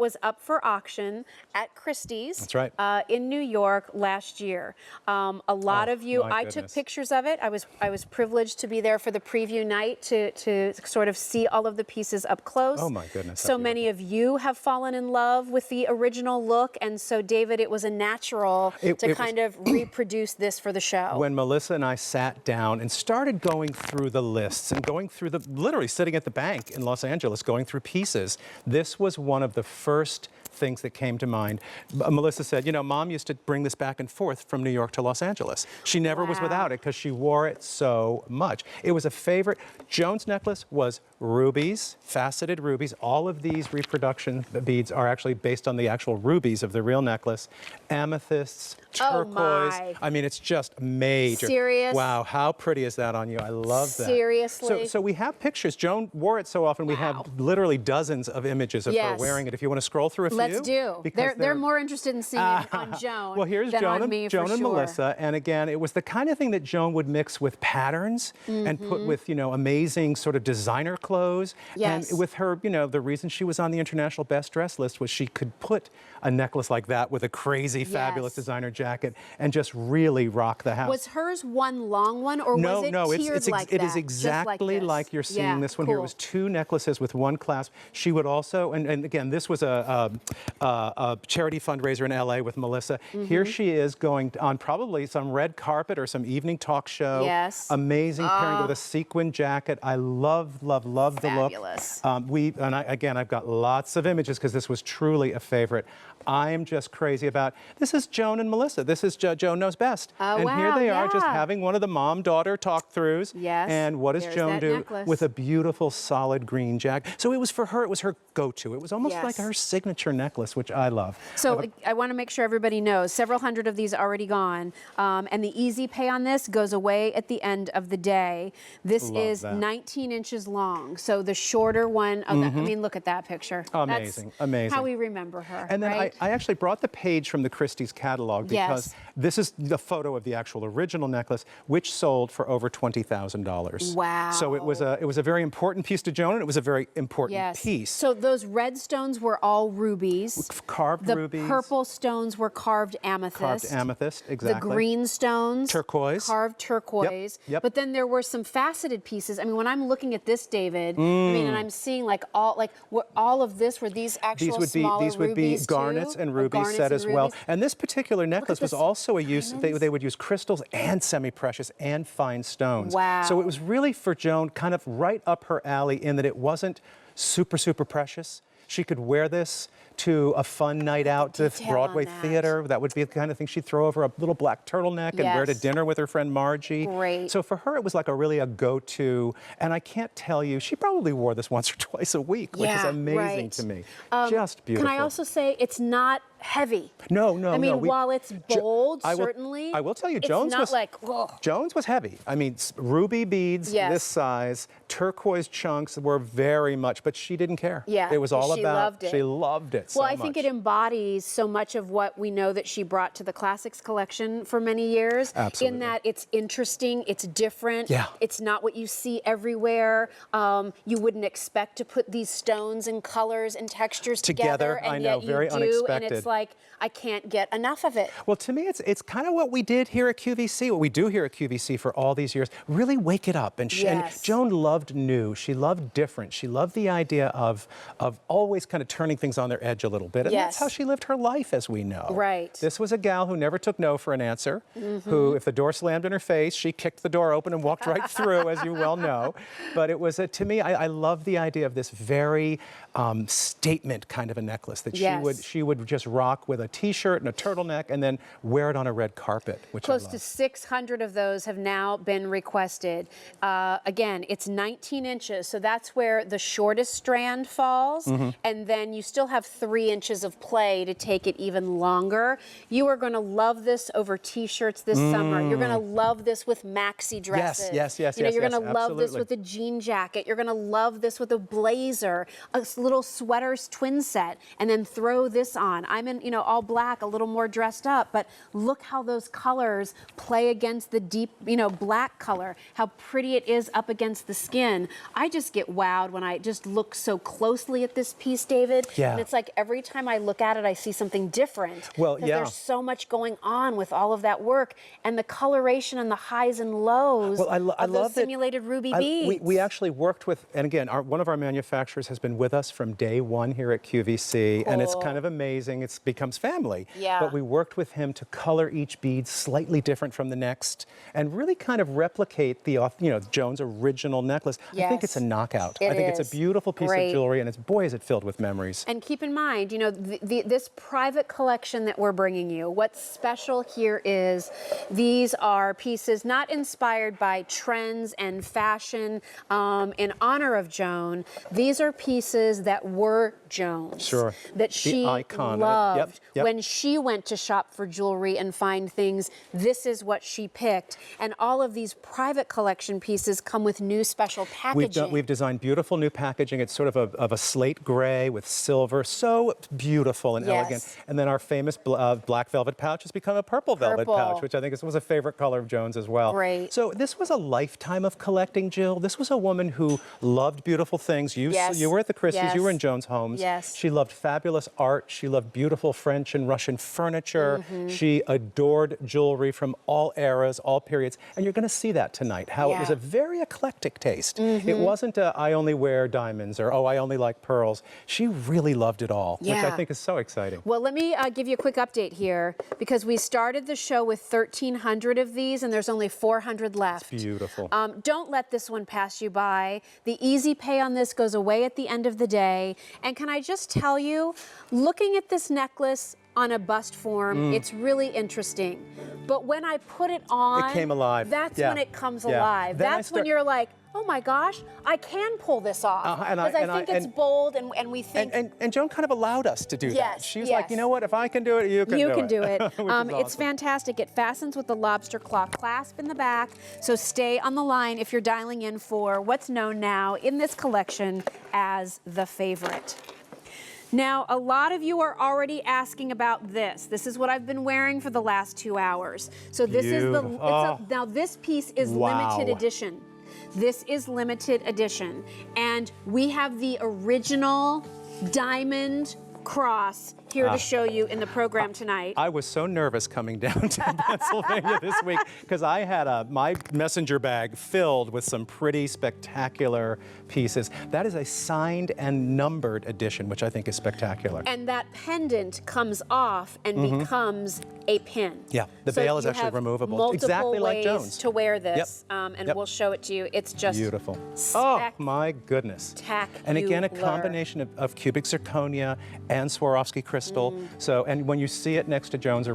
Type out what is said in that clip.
was up for auction at Christie's. That's right. In New York last year. A lot of you, I took pictures of it. I was privileged to be there for the preview night to sort of see all of the pieces up close. Oh my goodness. So many of you have fallen in love with the original look, and so David, it was a natural to kind of reproduce this for the show. When Melissa and I sat down and started going through the lists and going through literally sitting at the bank in Los Angeles, going through pieces, this was one of the first things that came to mind. Melissa said, you know, Mom used to bring this back and forth from New York to Los Angeles. She never was without it because she wore it so much. It was a favorite. Joan's necklace was rubies, faceted rubies. All of these reproduction beads are actually based on the actual rubies of the real necklace. Amethysts, turquoise. Oh, I mean, it's just major. Serious? Wow, how pretty is that on you? I love that. Seriously? So we have pictures. Joan wore it so often. We have literally dozens of images of her wearing it. If you want to scroll through a few. Let's do. They're more interested in seeing it on Joan well, here's than Joan, on me, Joan for and sure. Melissa. And again, it was the kind of thing that Joan would mix with patterns and put with, you know, amazing sort of designer clothes. Yes. And with her, you know, the reason she was on the International Best Dress list was she could put a necklace like that with a crazy, fabulous designer jacket and just really rock the house. Was hers one long one, or was it tiered like that? It is exactly like you're seeing this one here. It was two necklaces with one clasp. She would also, and again, this was a charity fundraiser in LA with Melissa. Here she is going on probably some red carpet or some evening talk show. Yes. Amazing pairing with a sequin jacket. I love the look. Fabulous. Again, I've got lots of images because this was truly a favorite. I'm just crazy about, this is Joan and Melissa. This is Joan Knows Best. And here they are just having one of the mom-daughter talk-throughs. Yes. And what does Joan do? Necklace. With a beautiful solid green jacket. So it was for her, it was her go-to. It was almost like her signature necklace, which I love. So I want to make sure everybody knows, several hundred of these are already gone. And the easy pay on this goes away at the end of the day. This is 19 inches long. So the shorter one, of I mean, look at that picture. Amazing, That's amazing. how we remember her. And then right? I actually brought the page from the Christie's catalog because this is the photo of the actual original necklace, which sold for over $20,000. Wow. So it was a very important piece to Joan, and it was a very important piece. So those red stones were all rubies. Carved rubies. The purple stones were carved amethyst. Carved amethyst, exactly. The green stones. Turquoise. Carved turquoise. Yep. But then there were some faceted pieces. I mean, when I'm looking at this, David, I mean, and I'm seeing like all of this, were these actual smaller These would be garnets and rubies set as well. And this particular necklace was also a use, they would use crystals and semi-precious and fine stones. Wow. So it was really for Joan kind of right up her alley in that it wasn't super, super precious. She could wear this to a fun night out to Broadway theater. That would be the kind of thing she'd throw over a little black turtleneck and wear to dinner with her friend Margie. Great. So for her, it was like really a go-to. And I can't tell you, she probably wore this once or twice a week, which is amazing to me. Just beautiful. Can I also say it's not heavy? No. I mean, while it's bold, certainly. I will tell you, Jones was heavy. I mean, ruby beads this size, turquoise chunks were very much, but she didn't care. Yeah, it was all about. Loved it. She loved it. Well, I think it embodies so much of what we know that she brought to the Classics collection for many years. Absolutely. In that it's interesting, it's different. Yeah. It's not what you see everywhere. You wouldn't expect to put these stones and colors and textures together, and I know, yet very you do, unexpected. and it's like I can't get enough of it. Well, to me, it's kind of what we did here at QVC, what we do here at QVC for all these years. Really wake it up. And Joan loved new. She loved different. She loved the idea of always kind of turning things on their edge a little bit. And that's how she lived her life, as we know. Right. This was a gal who never took no for an answer, who, if the door slammed in her face, she kicked the door open and walked right through, as you well know. But it was, to me, I love the idea of this very statement kind of a necklace that she would just rock with a T-shirt and a turtleneck and then wear it on a red carpet, which Close to 600 of those have now been requested. Again, it's 19 inches, so that's where the shortest strand falls, and then you still have 3 inches of play to take it even longer. You are going to love this over T-shirts this summer. You're going to love this with maxi dresses. Yes. You're going to love this with a jean jacket. You're going to love this with a blazer, a little sweater twin set, and then throw this on. I'm in, all black, a little more dressed up, but look how those colors play against the deep, black color, how pretty it is up against the skin. I just get wowed when I just look so closely at this piece, David. Yeah. And it's like every time I look at it, I see something different. Well, 'Cause yeah. There's so much going on with all of that work and the coloration and the highs and lows Well, I of those love that simulated ruby beads. we actually worked with, and again, one of our manufacturers has been with us from day one here at QVC, and it's Cool. kind of amazing. It becomes family. Yeah. But we worked with him to color each bead slightly different from the next, and really kind of replicate the, Joan's original necklace. I think it's a Yes. knockout. It I think is. it's a beautiful piece Great. of jewelry, and boy, is it filled with memories. And keep in mind, this private collection that we're bringing you, what's special here is these are pieces not inspired by trends and fashion in honor of Joan. These are pieces that were Joan's. Sure. That The she icon. loved. Yep. When she went to shop for jewelry and find things, this is what she picked. And all of these private collection pieces come with new special packaging. We've designed beautiful new packaging. It's sort of a slate gray with silver, so beautiful and elegant. Yes. And then our famous black velvet pouch has become a purple velvet Purple. pouch, which I think was a favorite color of Joan's as well. Great. So this was a lifetime of collecting, Jill. This was a woman who loved beautiful things. Yes. You were at the Christie's. Yes. You were in Joan's homes. Yes. She loved fabulous art. She loved beautiful French and Russian furniture. Mm-hmm. She adored jewelry from all eras, all periods. And you're going to see that tonight, how it was Yeah. a very eclectic taste. Mm-hmm. It wasn't I only wear diamonds or, I only like pearls. She really loved it all, which I Yeah. think is so exciting. Well, let me give you a quick update here because we started the show with 1,300 of these and there's only 400 left. Beautiful. Don't let this one pass you by. The easy pay on this goes away at the end of the day. And can I just tell you, looking at this necklace on a bust form, it's really interesting. But when I put it on, It came alive. That's Yeah. when it comes Yeah. alive. Then I That's when you're like, oh my gosh, I can pull this off. And I- Because and I- think it's and- bold and we think And Joan kind of allowed us to do that. Yes, She was like, yes. you know what, if I can do it, you can do it. You can do it. Which is It's awesome. fantastic. It fastens with the lobster claw clasp in the back. So stay on the line if you're dialing in for what's known now in this collection as the favorite. Now, a lot of you are already asking about this. This is what I've been wearing for the last 2 hours. So this Beautiful. now this piece is Wow. limited edition. This is limited edition. And we have the original diamond cross here to show you in the program tonight. I was so nervous coming down to Pennsylvania this week because I had my messenger bag filled with some pretty spectacular pieces. That is a signed and numbered edition, which I think is spectacular. And that pendant comes off and becomes a pin. Yeah, the So bail is you actually have removable. multiple Exactly like ways Joan's. to wear this, and Yep. we'll show it to you. It's just Beautiful. Oh, my goodness. And again, a Spectacular. combination of cubic zirconia and Swarovski crystal. So, and when you see it next to Joan's original